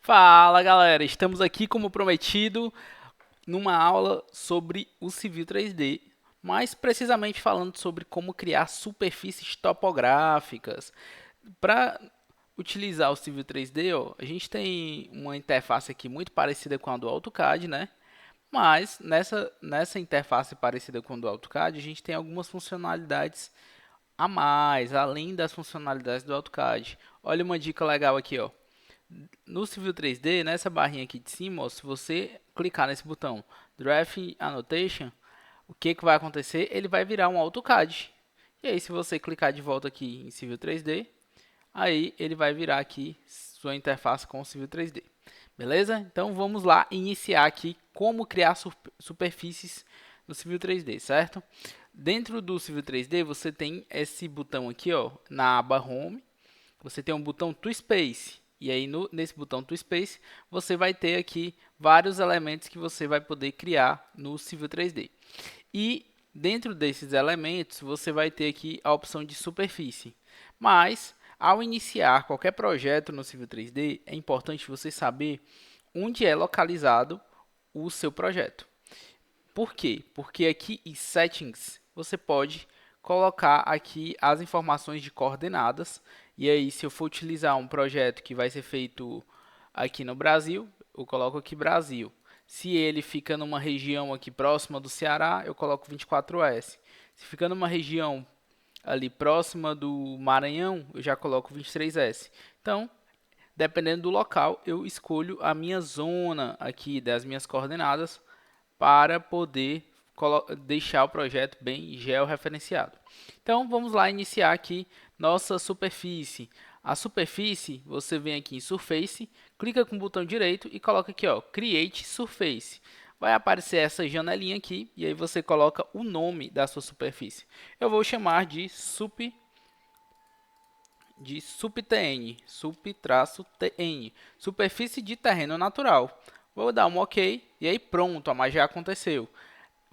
Fala galera, estamos aqui como prometido numa aula sobre o Civil 3D, mais precisamente falando sobre como criar superfícies topográficas. Para utilizar o Civil 3D, ó, a gente tem uma interface aqui muito parecida com a do AutoCAD, né? Mas nessa interface parecida com a do AutoCAD, a gente tem algumas funcionalidades a mais, além das funcionalidades do AutoCAD. Olha uma dica legal aqui, ó. No Civil 3D, nessa barrinha aqui de cima, ó, se você clicar nesse botão Draft Annotation, o que vai acontecer? Ele vai virar um AutoCAD. E aí, se você clicar de volta aqui em Civil 3D, aí ele vai virar aqui sua interface com o Civil 3D. Beleza? Então vamos lá iniciar aqui como criar superfícies no Civil 3D, certo? Dentro do Civil 3D você tem esse botão aqui, ó, na aba Home, você tem um botão To Space. E aí nesse botão To Space você vai ter aqui vários elementos que você vai poder criar no Civil 3D. E dentro desses elementos você vai ter aqui a opção de superfície. Mas ao iniciar qualquer projeto no Civil 3D é importante você saber onde é localizado o seu projeto. Por quê? Porque aqui em Settings você pode colocar aqui as informações de coordenadas. E aí, se eu for utilizar um projeto que vai ser feito aqui no Brasil, eu coloco aqui Brasil. Se ele fica numa região aqui próxima do Ceará, eu coloco 24S. Se fica numa região ali próxima do Maranhão, eu já coloco 23S. Então, dependendo do local, eu escolho a minha zona aqui das minhas coordenadas para poder deixar o projeto bem georreferenciado. Então vamos lá iniciar aqui nossa superfície. A superfície, você vem aqui em Surface, clica com o botão direito e coloca aqui, ó, Create Surface. Vai aparecer essa janelinha aqui e aí você coloca o nome da sua superfície. Eu vou chamar de SUPTN, SUP-TN, superfície de terreno natural. Vou dar um OK e aí pronto, a magia aconteceu.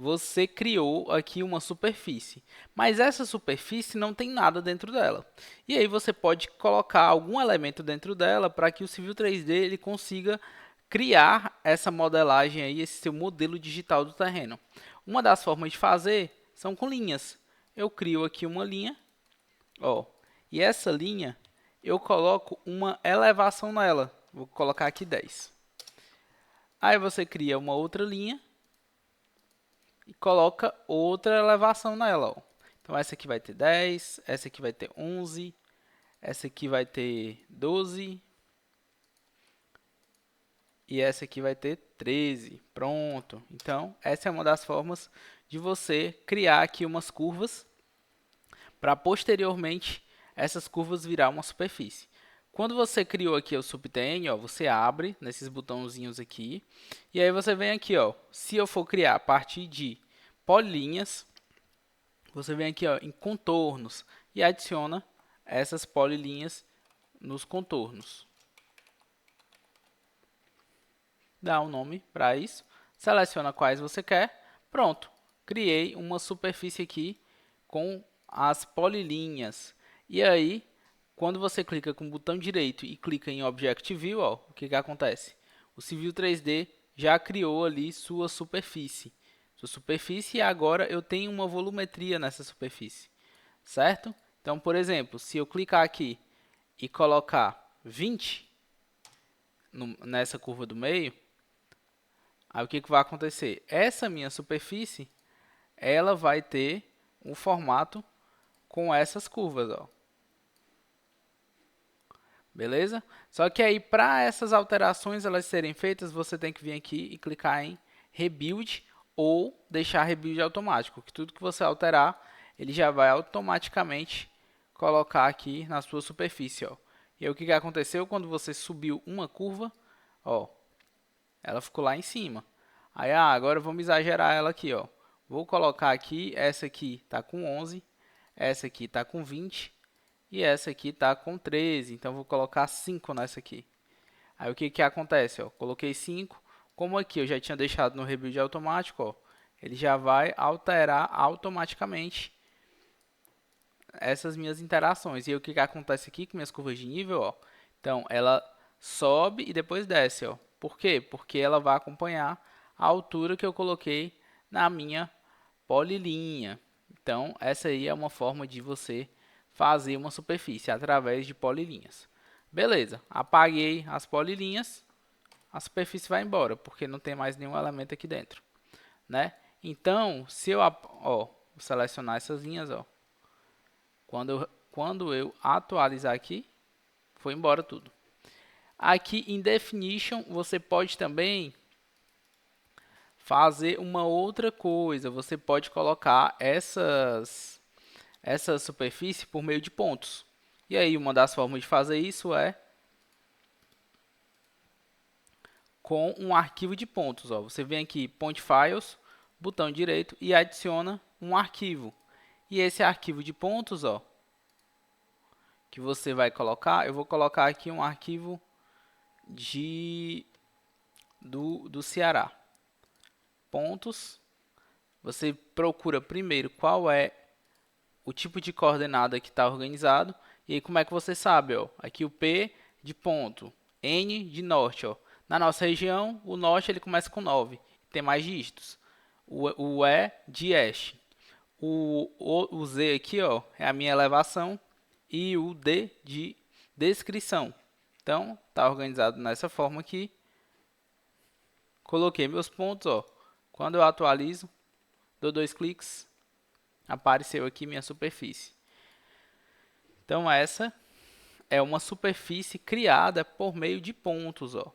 Você criou aqui uma superfície, mas essa superfície não tem nada dentro dela. E aí você pode colocar algum elemento dentro dela para que o Civil 3D ele consiga criar essa modelagem aí, esse seu modelo digital do terreno. Uma das formas de fazer são com linhas. Eu crio aqui uma linha, ó, e essa linha eu coloco uma elevação nela. Vou colocar aqui 10. Aí você cria uma outra linha e coloca outra elevação nela. Ó. Então essa aqui vai ter 10, essa aqui vai ter 11, essa aqui vai ter 12 e essa aqui vai ter 13. Pronto. Então essa é uma das formas de você criar aqui umas curvas para posteriormente essas curvas virar uma superfície. Quando você criou aqui o Subtn, ó, você abre nesses botãozinhos aqui e aí você vem aqui, ó, se eu for criar a partir de polilinhas, você vem aqui, ó, em contornos e adiciona essas polilinhas nos contornos. Dá um nome para isso, seleciona quais você quer. Pronto, criei uma superfície aqui com as polilinhas. E aí, quando você clica com o botão direito e clica em Object View, ó, o que acontece? O Civil 3D já criou ali sua superfície. E agora eu tenho uma volumetria nessa superfície, certo? Então, por exemplo, se eu clicar aqui e colocar 20 nessa curva do meio, aí o que vai acontecer? Essa minha superfície, ela vai ter um formato com essas curvas, ó. Beleza? Só que aí, para essas alterações elas serem feitas, você tem que vir aqui e clicar em Rebuild ou deixar Rebuild automático, que tudo que você alterar, ele já vai automaticamente colocar aqui na sua superfície, ó. E aí, o que aconteceu quando você subiu uma curva, ó, ela ficou lá em cima. Aí, agora vamos exagerar ela aqui, ó. Vou colocar aqui, essa aqui está com 11, essa aqui está com 20 e essa aqui está com 13. Então, vou colocar 5 nessa aqui. Aí, o que acontece? Ó? Coloquei 5. Como aqui eu já tinha deixado no rebuild automático, ó, ele já vai alterar automaticamente essas minhas interações. E aí, o que acontece aqui com minhas curvas de nível? Ó? Então, ela sobe e depois desce, ó. Por quê? Porque ela vai acompanhar a altura que eu coloquei na minha polilinha. Então, essa aí é uma forma de você fazer uma superfície através de polilinhas. Beleza, apaguei as polilinhas, a superfície vai embora, porque não tem mais nenhum elemento aqui dentro, né? Então, se eu, ó, vou selecionar essas linhas, ó. Quando eu atualizar aqui, foi embora tudo. Aqui em Definition, você pode também fazer uma outra coisa. Você pode colocar essa superfície por meio de pontos. E aí, uma das formas de fazer isso é com um arquivo de pontos. Ó. Você vem aqui, Point Files, botão direito e adiciona um arquivo. E esse arquivo de pontos, ó, que você vai colocar, eu vou colocar aqui um arquivo do Ceará. Pontos. Você procura primeiro qual é o tipo de coordenada que está organizado. E aí, como é que você sabe? Ó? Aqui o P de ponto, N de norte. Ó. Na nossa região, o norte ele começa com 9, tem mais dígitos. O E de este. O Z aqui ó, é a minha elevação e o D de descrição. Então, está organizado nessa forma aqui. Coloquei meus pontos. Ó. Quando eu atualizo, dou 2 cliques, apareceu aqui minha superfície. Então essa é uma superfície criada por meio de pontos, ó.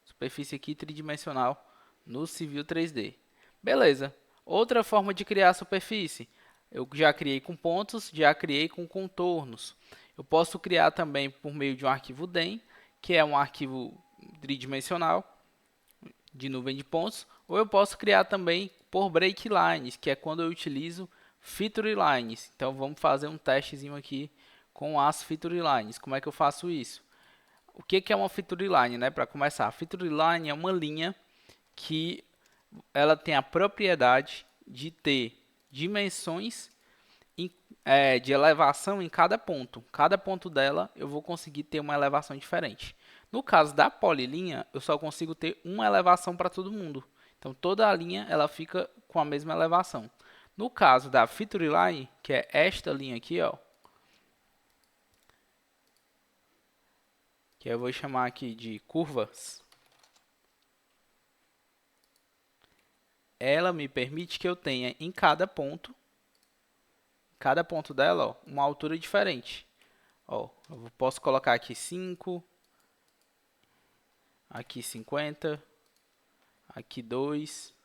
Superfície aqui tridimensional no Civil 3D. Beleza. Outra forma de criar superfície. Eu já criei com pontos, já criei com contornos. Eu posso criar também por meio de um arquivo DEM, que é um arquivo tridimensional de nuvem de pontos, ou eu posso criar também por break lines, que é quando eu utilizo feature lines. Então vamos fazer um testezinho aqui com as feature lines. Como é que eu faço isso? O que é uma feature line, né? Para começar, a feature line é uma linha que ela tem a propriedade de ter dimensões de elevação em cada ponto. Cada ponto dela eu vou conseguir ter uma elevação diferente. No caso da polilinha, eu só consigo ter uma elevação para todo mundo. Então toda a linha ela fica com a mesma elevação. No caso da feature line, que é esta linha aqui, ó, que eu vou chamar aqui de curvas, ela me permite que eu tenha em cada ponto dela, ó, uma altura diferente. Ó, eu posso colocar aqui 5, aqui 50, aqui 2,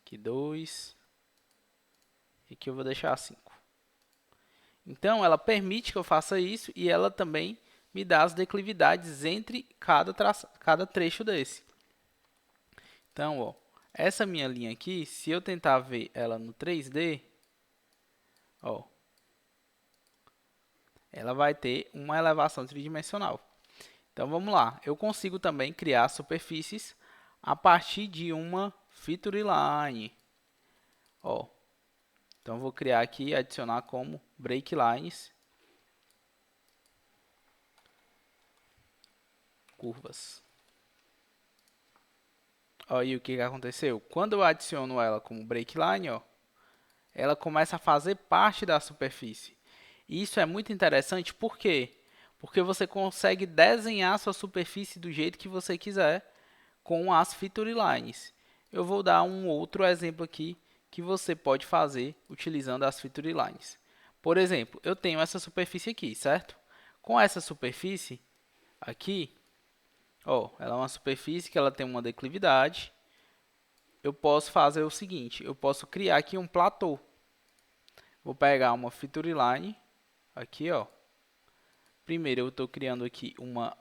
aqui 2, e aqui eu vou deixar 5. Então, ela permite que eu faça isso e ela também me dá as declividades entre cada trecho desse. Então, ó, essa minha linha aqui, se eu tentar ver ela no 3D, ó, ela vai ter uma elevação tridimensional. Então, vamos lá. Eu consigo também criar superfícies a partir de uma feature line. Ó, então, eu vou criar aqui e adicionar como break lines curvas. Aí o que aconteceu? Quando eu adiciono ela como break line, ó, ela começa a fazer parte da superfície. E isso é muito interessante, por quê? Porque você consegue desenhar sua superfície do jeito que você quiser com as feature lines. Eu vou dar um outro exemplo aqui que você pode fazer utilizando as feature lines. Por exemplo, eu tenho essa superfície aqui, certo? Com essa superfície aqui, ó, ela é uma superfície que ela tem uma declividade. Eu posso fazer o seguinte, eu posso criar aqui um platô. Vou pegar uma feature line, aqui ó. Primeiro eu estou criando aqui uma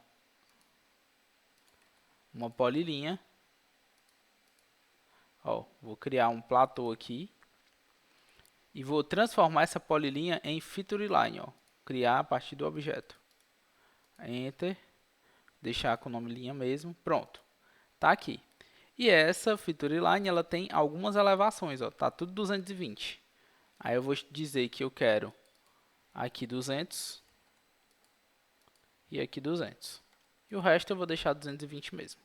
polilinha. Ó, vou criar um platô aqui. E vou transformar essa polilinha em feature line, ó. Criar a partir do objeto. Enter. Deixar com o nome linha mesmo. Pronto. Tá aqui. E essa feature line, ela tem algumas elevações, ó. Tá tudo 220. Aí eu vou dizer que eu quero aqui 200 e aqui 200. e o resto eu vou deixar 220 mesmo.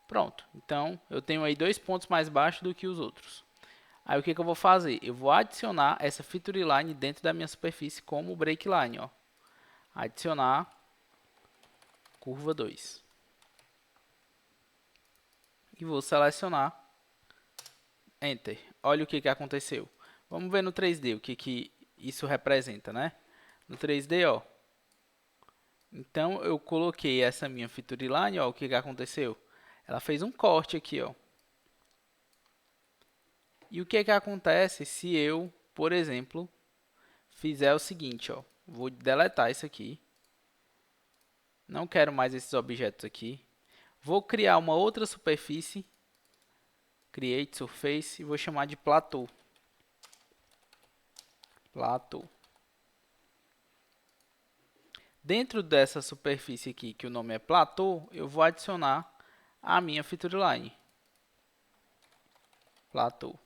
Pronto, então eu tenho aí 2 pontos mais baixos do que os outros. Aí o que eu vou fazer? Eu vou adicionar essa feature line dentro da minha superfície como break line, ó. Adicionar curva 2. E vou selecionar Enter. Olha o que aconteceu. Vamos ver no 3D o que isso representa, né? No 3D, ó. Então eu coloquei essa minha feature line, ó, o que aconteceu? Ela fez um corte aqui, ó. E o que acontece se eu, por exemplo, fizer o seguinte, ó. Vou deletar isso aqui. Não quero mais esses objetos aqui. Vou criar uma outra superfície. Create Surface e vou chamar de Plateau. Plateau. Dentro dessa superfície aqui, que o nome é Plateau, eu vou adicionar a minha feature line. Plateau.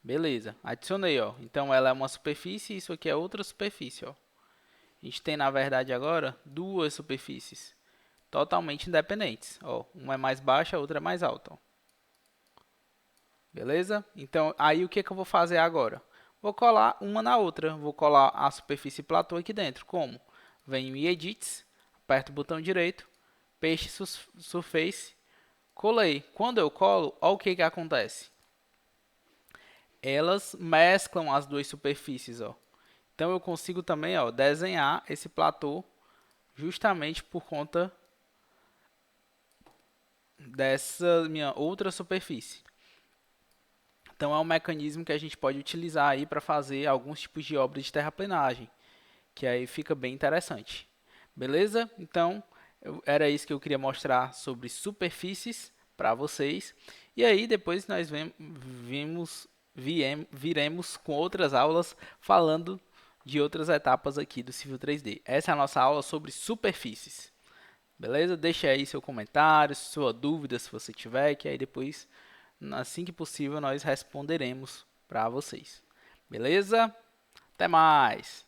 Beleza, adicionei, ó. Então ela é uma superfície e isso aqui é outra superfície, ó. A gente tem, na verdade, agora duas superfícies totalmente independentes, ó. Uma é mais baixa, a outra é mais alta, ó. Beleza? Então, aí o que eu vou fazer agora? Vou colar uma na outra. Vou colar a superfície platô aqui dentro. Como? Venho em Edits, aperto o botão direito, Paste Surface, colei. Quando eu colo, olha o que acontece. Elas mesclam as duas superfícies, ó. Então eu consigo também, ó, desenhar esse platô justamente por conta dessa minha outra superfície. Então é um mecanismo que a gente pode utilizar aí para fazer alguns tipos de obras de terraplenagem, que aí fica bem interessante. Beleza? Então era isso que eu queria mostrar sobre superfícies para vocês. E aí depois nós viremos com outras aulas falando de outras etapas aqui do Civil 3D. Essa é a nossa aula sobre superfícies. Beleza? Deixe aí seu comentário, sua dúvida se você tiver, que aí depois, assim que possível, nós responderemos para vocês. Beleza? Até mais!